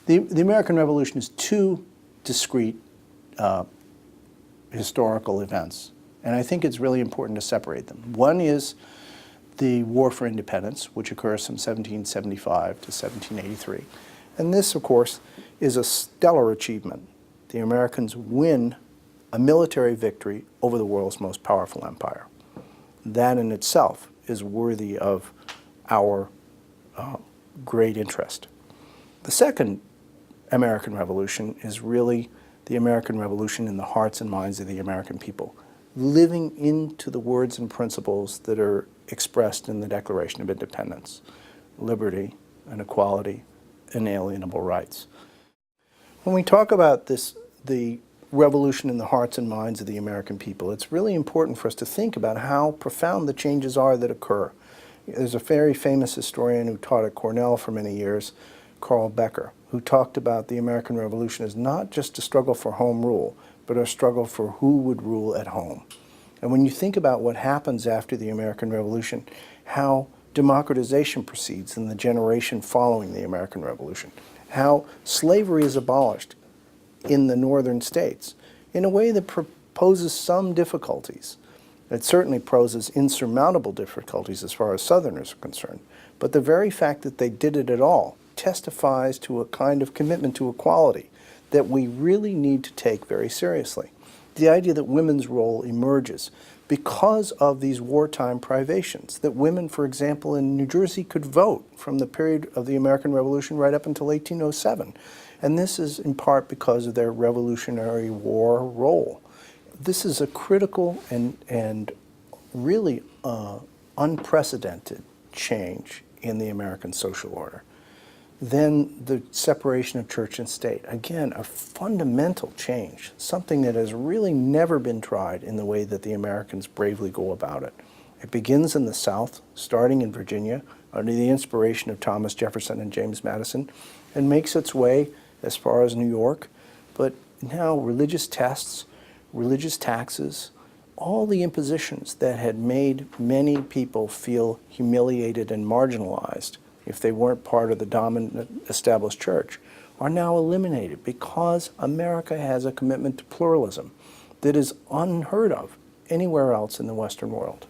The American Revolution is two discrete historical events, and I think it's really important to separate them. One is the War for Independence, which occurs from 1775 to 1783. And this, of course, is a stellar achievement. The Americans win a military victory over the world's most powerful empire. That in itself is worthy of our great interest. The second American Revolution is really the American Revolution in the hearts and minds of the American people, living into the words and principles that are expressed in the Declaration of Independence: liberty and equality, inalienable rights. When we talk about this, the revolution in the hearts and minds of the American people, it's really important for us to think about how profound the changes are that occur. There's a very famous historian who taught at Cornell for many years, Carl Becker, who talked about the American Revolution as not just a struggle for home rule, but a struggle for who would rule at home. And when you think about what happens after the American Revolution, how democratization proceeds in the generation following the American Revolution, how slavery is abolished in the northern states in a way that poses some difficulties. It certainly poses insurmountable difficulties as far as Southerners are concerned, but the very fact that they did it at all testifies to a kind of commitment to equality that we really need to take very seriously. The idea that women's role emerges because of these wartime privations, that women, for example, in New Jersey could vote from the period of the American Revolution right up until 1807. And this is in part because of their Revolutionary War role. This is a critical and really unprecedented change in the American social order. Then the separation of church and state. Again, a fundamental change, something that has really never been tried in the way that the Americans bravely go about it. It begins in the South, starting in Virginia, under the inspiration of Thomas Jefferson and James Madison, and makes its way as far as New York. But now religious tests, religious taxes, all the impositions that had made many people feel humiliated and marginalized if they weren't part of the dominant established church, are now eliminated because America has a commitment to pluralism that is unheard of anywhere else in the Western world.